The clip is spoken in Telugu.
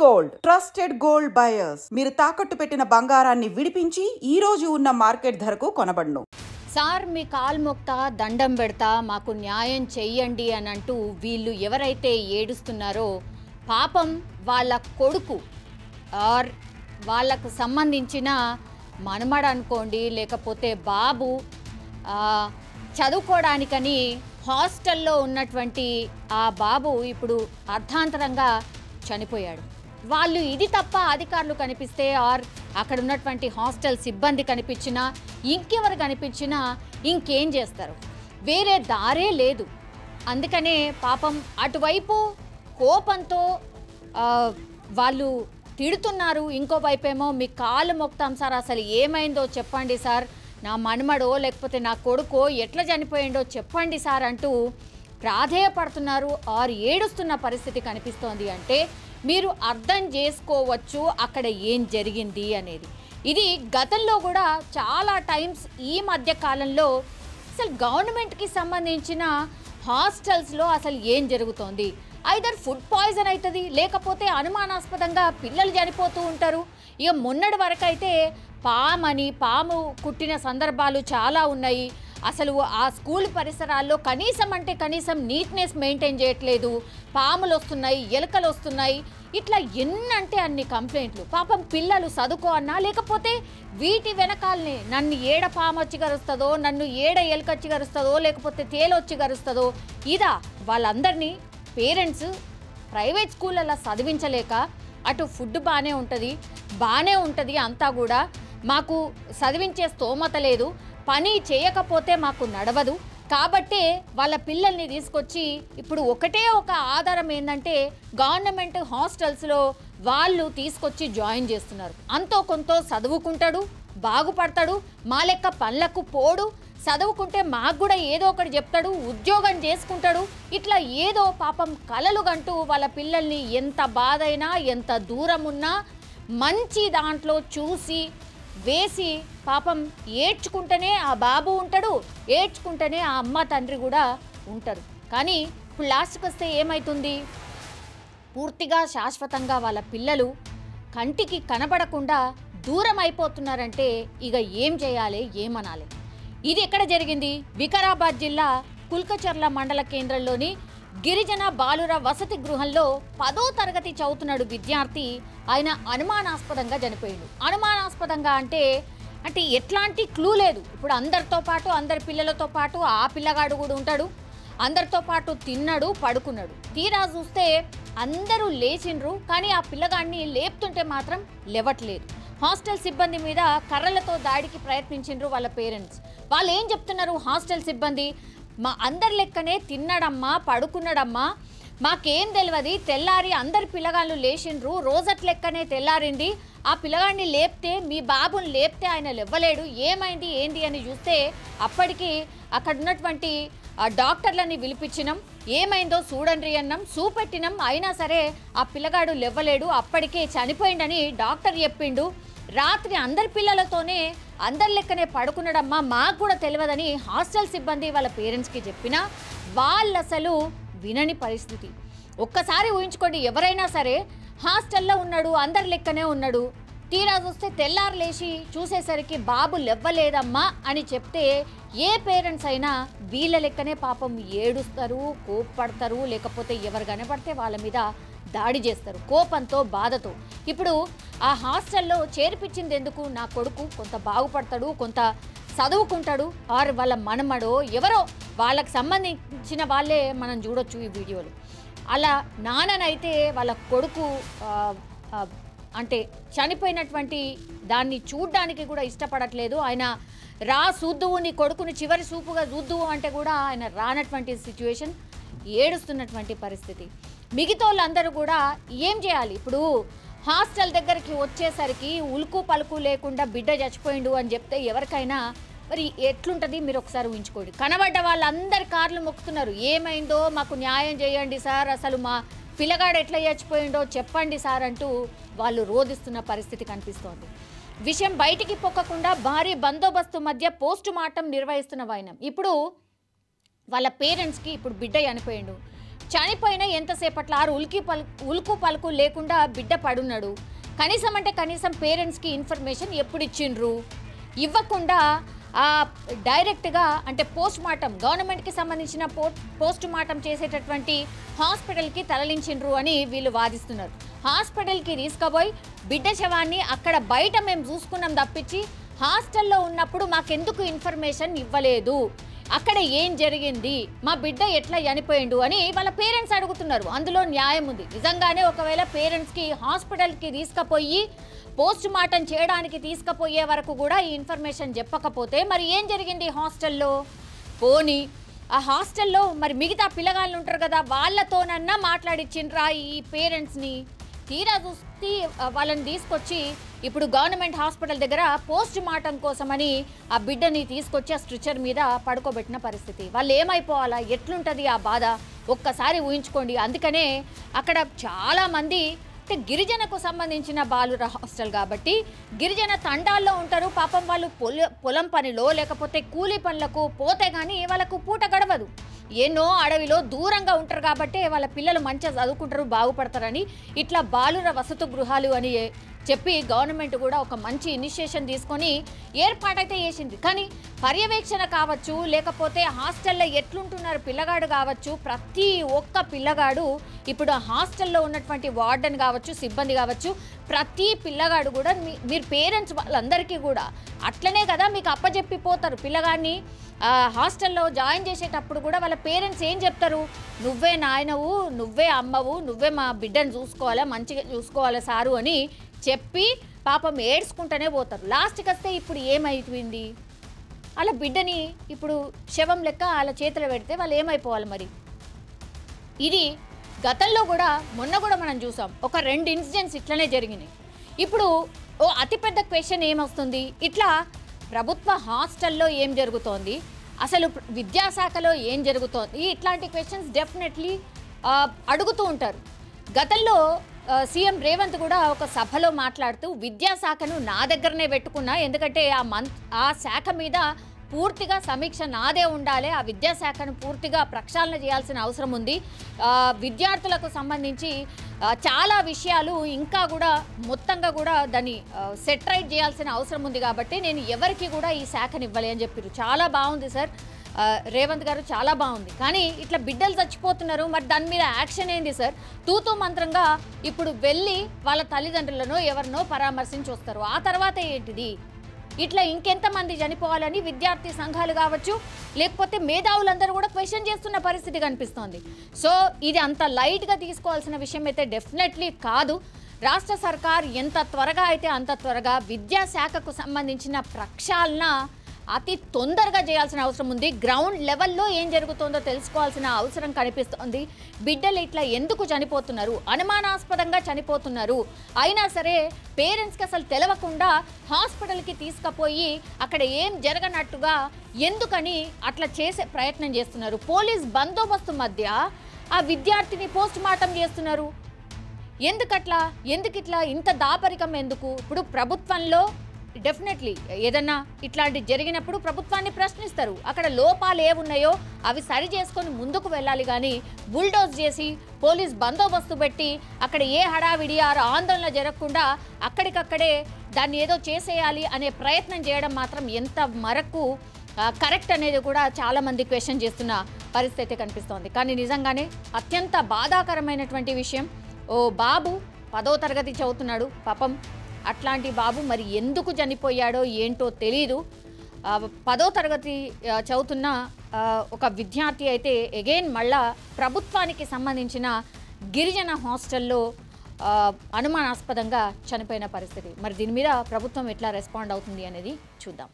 గోల్డ్ ట్రస్టెడ్ గోల్డ్ బయర్స్ మీరు తాకట్టు పెట్టిన బంగారాన్ని విడిపించి ఈ రోజు ఉన్న మార్కెట్ ధరకు కొనబడును. సార్ మీ కాల్ మొక్తా దండం పెడతా మాకు న్యాయం చెయ్యండి అని అంటూ వీళ్ళు ఎవరైతే ఏడుస్తున్నారో పాపం వాళ్ళ కొడుకు ఆర్ వాళ్ళకు సంబంధించిన మనమడ అనుకోండి లేకపోతే బాబు చదువుకోవడానికని హాస్టల్లో ఉన్నటువంటి ఆ బాబు ఇప్పుడు అర్ధాంతరంగా చనిపోయాడు. వాళ్ళు ఇది తప్ప అధికారులు కనిపిస్తే ఆర్ అక్కడ ఉన్నటువంటి హాస్టల్ సిబ్బంది కనిపించినా ఇంకెవరు కనిపించినా ఇంకేం చేస్తారు, వేరే దారే లేదు. అందుకనే పాపం అటువైపు కోపంతో వాళ్ళు తిడుతున్నారు, ఇంకోవైపేమో మీ కాళ్ళు మొక్తాం సార్, అసలు ఏమైందో చెప్పండి సార్, నా మనమడో లేకపోతే నా కొడుకో ఎట్లా చనిపోయిండో చెప్పండి సార్ అంటూ ప్రాధేయపడుతున్నారు ఆర్ ఏడుస్తున్న పరిస్థితి కనిపిస్తోంది. అంటే మీరు అర్థం చేసుకోవచ్చు అక్కడ ఏం జరిగింది అనేది. ఇది గతంలో కూడా చాలా టైమ్స్ ఈ మధ్య కాలంలో అసలు గవర్నమెంట్కి సంబంధించిన హాస్టల్స్లో అసలు ఏం జరుగుతోంది, ఐదర్ ఫుడ్ పాయిజన్ అవుతుంది లేకపోతే అనుమానాస్పదంగా పిల్లలు చనిపోతూ ఉంటారు. ఇక మొన్నటి వరకు అయితే పాము కుట్టిన సందర్భాలు చాలా ఉన్నాయి. అసలు ఆ స్కూల్ పరిసరాల్లో కనీసం నీట్నెస్ మెయింటైన్ చేయట్లేదు, పాములు వస్తున్నాయి, ఎలుకలు వస్తున్నాయి, ఇట్లా ఎన్నంటే అన్ని కంప్లైంట్లు. పాపం పిల్లలు చదువుకో అన్నా లేకపోతే వీటి వెనకాలనే నన్ను ఏడ పాము వచ్చి గరుస్తుందో, నన్ను ఏడ ఎలుక వచ్చి గరుస్తుందో, లేకపోతే తేలొచ్చి గరుస్తుందో, ఇదా వాళ్ళందరినీ పేరెంట్స్ ప్రైవేట్ స్కూళ్ళల్లో చదివించలేక అటు ఫుడ్ బాగానే ఉంటుంది అంతా కూడా మాకు చదివించే స్తోమత లేదు, పని చేయకపోతే మాకు నడవదు, కాబట్టే వాళ్ళ పిల్లల్ని తీసుకొచ్చి ఇప్పుడు ఒకటే ఒక ఆధారం ఏంటంటే గవర్నమెంట్ హాస్టల్స్లో వాళ్ళు తీసుకొచ్చి జాయిన్ చేస్తున్నారు. అంతో కొంత చదువుకుంటాడు, బాగుపడతాడు, మా లెక్క పనులకు పోడు, చదువుకుంటే మాకు కూడా ఏదో ఒకటి చెప్తాడు, ఉద్యోగం చేసుకుంటాడు, ఇట్లా ఏదో పాపం కలలు గంటూ వాళ్ళ పిల్లల్ని ఎంత బాధైనా ఎంత దూరం ఉన్నా మంచి దాంట్లో చూసి వేసి పాపం ఏడ్చుకుంటేనే ఆ బాబు ఉంటాడు, ఏడ్చుకుంటేనే ఆ అమ్మ తండ్రి కూడా ఉంటారు. కానీ ఇప్పుడు లాస్ట్కి వస్తే ఏమవుతుంది, పూర్తిగా శాశ్వతంగా వాళ్ళ పిల్లలు కంటికి కనబడకుండా దూరం అయిపోతున్నారంటే ఇక ఏం చేయాలి, ఏమనాలి. ఇది ఎక్కడ జరిగింది? వికారాబాద్ జిల్లా కుల్కచర్ల మండల కేంద్రంలోని గిరిజన బాలుర వసతి గృహంలో 10వ తరగతి చదువుతున్నాడు విద్యార్థి. ఆయన అనుమానాస్పదంగా చనిపోయాడు. అనుమానాస్పదంగా అంటే ఎట్లాంటి క్లూ లేదు. ఇప్పుడు అందరితో పాటు అందరి పిల్లలతో పాటు ఆ పిల్లగాడు కూడా ఉంటాడు, అందరితో పాటు తిన్నాడు, పడుకున్నాడు. తీరా చూస్తే అందరూ లేచిండ్రు, కానీ ఆ పిల్లగాడిని లేపుతుంటే మాత్రం లేవట్లేదు. హాస్టల్ సిబ్బంది మీద కర్రలతో దాడికి ప్రయత్నించిండ్రు వాళ్ళ పేరెంట్స్. వాళ్ళు ఏం చెప్తున్నారు హాస్టల్ సిబ్బంది, మా అందరి లెక్కనే తిన్నాడమ్మా, పడుకున్నాడమ్మా, మాకేం తెలియదు, తెల్లారి అందరి పిల్లగాళ్ళు లేచిండ్రు, రోజట్ లెక్కనే తెల్లారింది, ఆ పిల్లగాడిని లేపితే మీ బాబుని లేపితే ఆయన లేవ్వలేడు, ఏమైంది ఏంది అని చూస్తే అప్పటికి అక్కడ ఉన్నటువంటి డాక్టర్లని పిలిపించినాం, ఏమైందో చూడండి అన్నాం, చూపెట్టినాం, అయినా సరే ఆ పిల్లగాడు లేవ్వలేడు, అప్పటికే చనిపోయిండని డాక్టర్ చెప్పిండు. రాత్రి అందరి పిల్లలతోనే అందరి లెక్కనే పడుకున్నాడమ్మా, మాకు కూడా తెలియదని హాస్టల్ సిబ్బంది వాళ్ళ పేరెంట్స్కి చెప్పినా వాళ్ళు అసలు వినని పరిస్థితి. ఒక్కసారి ఊహించుకోండి, ఎవరైనా సరే హాస్టల్లో ఉన్నాడు, అందరి లెక్కనే ఉన్నాడు, తీరా చూస్తే తెల్లారు లేచి చూసేసరికి బాబు లేవ్వలేదమ్మా అని చెప్తే ఏ పేరెంట్స్ అయినా వీళ్ళ లెక్కనే పాపం ఏడుస్తారు, కోప్పడతారు, లేకపోతే ఎవరు కనపడితే వాళ్ళ మీద దాడి చేస్తారు కోపంతో, బాధతో. ఇప్పుడు ఆ హాస్టల్లో చేర్పించింది ఎందుకు, నా కొడుకు కొంత బాగుపడతాడు, కొంత చదువుకుంటాడు, ఆరు వాళ్ళ మనమడో ఎవరో వాళ్ళకి సంబంధించిన వాళ్ళే మనం చూడొచ్చు ఈ వీడియోలు. అలా నాన్ననైతే వాళ్ళ కొడుకు అంటే చనిపోయినటువంటి దాన్ని చూడ్డానికి కూడా ఇష్టపడట్లేదు. ఆయన రా చూద్దువు నీ కొడుకుని చివరి చూపుగా చూద్దువు అంటే కూడా ఆయన రానటువంటి సిచ్యువేషన్, ఏడుస్తున్నటువంటి పరిస్థితి. మిగతా వాళ్ళందరూ కూడా ఏం చేయాలి? ఇప్పుడు హాస్టల్ దగ్గరికి వచ్చేసరికి ఉలుకు పలుకు లేకుండా బిడ్డ చచ్చిపోయిండు అని చెప్తే ఎవరికైనా మరి ఎట్లుంటుంది మీరు ఒకసారి ఊహించుకోండి. కనబడ్డ వాళ్ళందరి కార్లు మొక్కుతున్నారు, ఏమైందో మాకు న్యాయం చేయండి సార్, అసలు మా పిల్లగాడు ఎట్లా చచ్చిపోయిండో చెప్పండి సార్ అంటూ వాళ్ళు రోధిస్తున్న పరిస్థితి కనిపిస్తోంది. విషయం బయటికి పొక్కకుండా భారీ బందోబస్తు మధ్య పోస్ట్ మార్టం నిర్వహిస్తున్న వైనం. ఇప్పుడు వాళ్ళ పేరెంట్స్కి ఇప్పుడు బిడ్డ చనిపోయిండు, చనిపోయిన ఎంతసేపట్లో ఆరు ఉల్కు పలుకు లేకుండా బిడ్డ పడున్నాడు. కనీసం అంటే కనీసం పేరెంట్స్కి ఇన్ఫర్మేషన్ ఎప్పుడు ఇచ్చిండ్రు? ఇవ్వకుండా డైరెక్ట్గా అంటే పోస్ట్ మార్టం గవర్నమెంట్కి సంబంధించిన పోస్ట్ మార్టం చేసేటటువంటి హాస్పిటల్కి తరలించిండ్రు అని వీళ్ళు వాదిస్తున్నారు. హాస్పిటల్కి తీసుకుపోయి బిడ్డ శవాన్ని అక్కడ బయట మేము చూసుకున్నాం తప్పించి హాస్టల్లో ఉన్నప్పుడు మాకెందుకు ఇన్ఫర్మేషన్ ఇవ్వలేదు, అక్కడ ఏం జరిగింది, మా బిడ్డ ఎట్లా చనిపోయిండు అని వాళ్ళ పేరెంట్స్ అడుగుతున్నారు. అందులో న్యాయం ఉంది. నిజంగానే ఒకవేళ పేరెంట్స్కి హాస్పిటల్కి తీసుకుపోయి పోస్ట్ మార్టం చేయడానికి తీసుకుపోయే వరకు కూడా ఈ ఇన్ఫర్మేషన్ చెప్పకపోతే మరి ఏం జరిగింది హాస్టల్లో? పోనీ ఆ హాస్టల్లో మరి మిగతా పిల్లగాళ్ళు ఉంటారు కదా, వాళ్ళతోనన్నా మాట్లాడిచ్చిండ్రా ఈ పేరెంట్స్ని? తీరా చూసి వాళ్ళని తీసుకొచ్చి ఇప్పుడు గవర్నమెంట్ హాస్పిటల్ దగ్గర పోస్ట్ మార్టం కోసమని ఆ బిడ్డని తీసుకొచ్చి ఆ స్ట్రెచర్ మీద పడుకోబెట్టిన పరిస్థితి. వాళ్ళు ఏమైపోవాలా, ఎట్లుంటుంది ఆ బాధ ఒక్కసారి ఊహించుకోండి. అందుకనే అక్కడ చాలామంది అంటే గిరిజనకు సంబంధించిన బాలుర హాస్టల్ కాబట్టి గిరిజన తండాల్లో ఉంటారు. పాపం వాళ్ళు పొలం పనిలో లేకపోతే కూలీ పనులకు పోతే కానీ వాళ్ళకు పూట గడవదు. ఎన్నో అడవిలో దూరంగా ఉంటారు కాబట్టి వాళ్ళ పిల్లలు మంచిగా చదువుకుంటారు, బాగుపడతారని ఇట్లా బాలుర వసతి గృహాలు అని చెప్పి గవర్నమెంట్ కూడా ఒక మంచి ఇనిషియేషన్ తీసుకొని ఏర్పాటైతే చేసింది. కానీ పర్యవేక్షణ కావచ్చు లేకపోతే హాస్టల్లో ఎట్లుంటున్నారు పిల్లగాడు కావచ్చు, ప్రతి ఒక్క పిల్లగాడు ఇప్పుడు హాస్టల్లో ఉన్నటువంటి వార్డెన్ కావచ్చు సిబ్బంది కావచ్చు ప్రతి పిల్లగాడు కూడా మీరు పేరెంట్స్ వాళ్ళందరికీ కూడా అట్లనే కదా మీకు అప్పచెప్పిపోతారు. పిల్లగాడిని హాస్టల్లో జాయిన్ చేసేటప్పుడు కూడా వాళ్ళ పేరెంట్స్ ఏం చెప్తారు, నువ్వే నాయనవు, నువ్వే అమ్మవు, నువ్వే మా బిడ్డను చూసుకోవాలా, మంచిగా చూసుకోవాలా సారు అని చెప్పి పాపం ఏడ్చుకుంటూనే పోతారు. లాస్ట్కి వస్తే ఇప్పుడు ఏమైపోయింది, అలా బిడ్డని ఇప్పుడు శవం లెక్క వాళ్ళ చేతిలో పెడితే వాళ్ళు ఏమైపోవాలి మరి? ఇది గతంలో కూడా మొన్న కూడా మనం చూసాం, ఒక 2 ఇన్సిడెంట్స్ ఇట్లనే జరిగినాయి. ఇప్పుడు ఓ అతిపెద్ద క్వశ్చన్ ఏమొస్తుంది, ఇట్లా ప్రభుత్వ హాస్టల్లో ఏం జరుగుతోంది, అసలు విద్యాశాఖలో ఏం జరుగుతోంది, ఇట్లాంటి క్వశ్చన్స్ డెఫినెట్లీ అడుగుతూ ఉంటారు. గతంలో సీఎం రేవంత్ కూడా ఒక సభలో మాట్లాడుతూ విద్యాశాఖను నా దగ్గరనే పెట్టుకున్నా, ఎందుకంటే ఆ శాఖ మీద పూర్తిగా సమీక్ష నాదే ఉండాలి, ఆ విద్యాశాఖను పూర్తిగా ప్రక్షాళన చేయాల్సిన అవసరం ఉంది, విద్యార్థులకు సంబంధించి చాలా విషయాలు ఇంకా కూడా మొత్తంగా కూడా దాన్ని సెటరైట్ చేయాల్సిన అవసరం ఉంది కాబట్టి నేను ఎవరికి కూడా ఈ శాఖను ఇవ్వాలి అని చెప్పారు. చాలా బాగుంది సార్ రేవంత్ గారు, చాలా బాగుంది. కానీ ఇట్లా బిడ్డలు చచ్చిపోతున్నారు, మరి దాని మీద యాక్షన్ ఏంది సార్? తూతూ మంత్రంగా ఇప్పుడు వెళ్ళి వాళ్ళ తల్లిదండ్రులను ఎవరినో పరామర్శించి వస్తారు. ఆ తర్వాత ఏంటిది? ఇట్లా ఇంకెంతమంది చనిపోవాలని విద్యార్థి సంఘాలు కావచ్చు లేకపోతే మేధావులందరూ కూడా క్వశ్చన్ చేస్తున్న పరిస్థితి కనిపిస్తోంది. సో ఇది అంత లైట్గా తీసుకోవాల్సిన విషయం అయితే డెఫినెట్లీ కాదు. రాష్ట్ర సర్కార్ ఎంత త్వరగా అయితే అంత త్వరగా విద్యాశాఖకు సంబంధించిన ప్రక్షాళన అతి తొందరగా చేయాల్సిన అవసరం ఉంది. గ్రౌండ్ లెవెల్లో ఏం జరుగుతుందో తెలుసుకోవాల్సిన అవసరం కనిపిస్తోంది. బిడ్డలు ఇట్లా ఎందుకు చనిపోతున్నారు, అనుమానాస్పదంగా చనిపోతున్నారు, అయినా సరే పేరెంట్స్కి అసలు తెలవకుండా హాస్పిటల్కి తీసుకుపోయి అక్కడ ఏం జరగనట్టుగా ఎందుకని అట్లా చేసే ప్రయత్నం చేస్తున్నారు. పోలీస్ బందోబస్తు మధ్య ఆ విద్యార్థిని పోస్ట్ మార్టం చేస్తున్నారు. ఎందుకట్లా, ఎందుకు ఇట్లా ఇంత దాపరికం ఎందుకు? ఇప్పుడు ప్రభుత్వంలో డెఫినెట్లీ ఏదన్నా ఇట్లాంటి జరిగినప్పుడు ప్రభుత్వాన్ని ప్రశ్నిస్తారు. అక్కడ లోపాలు ఏమున్నాయో అవి సరి చేసుకొని ముందుకు వెళ్ళాలి. కానీ బుల్డోజ్ చేసి పోలీస్ బందోబస్తు పెట్టి అక్కడ ఏ హడావిడి ఆందోళన జరగకుండా అక్కడికక్కడే దాన్ని ఏదో చేసేయాలి అనే ప్రయత్నం చేయడం మాత్రం ఎంత మరకు కరెక్ట్ అనేది కూడా చాలామంది క్వశ్చన్ చేస్తున్న పరిస్థితి కనిపిస్తోంది. కానీ నిజంగానే అత్యంత బాధాకరమైనటువంటి విషయం. ఓ బాబు 10వ తరగతి చదువుతున్నాడు పాపం. అట్లాంటి బాబు మరి ఎందుకు చనిపోయాడో ఏంటో తెలీదు. 10వ తరగతి చదువుతున్న ఒక విద్యార్థి అయితే అగైన్ మళ్ళా ప్రభుత్వానికి సంబంధించిన గిరిజన హాస్టల్లో అనుమానాస్పదంగా చనిపోయిన పరిస్థితి. మరి దీని మీద ప్రభుత్వం ఎట్లా రెస్పాండ్ అవుతుంది అనేది చూద్దాం.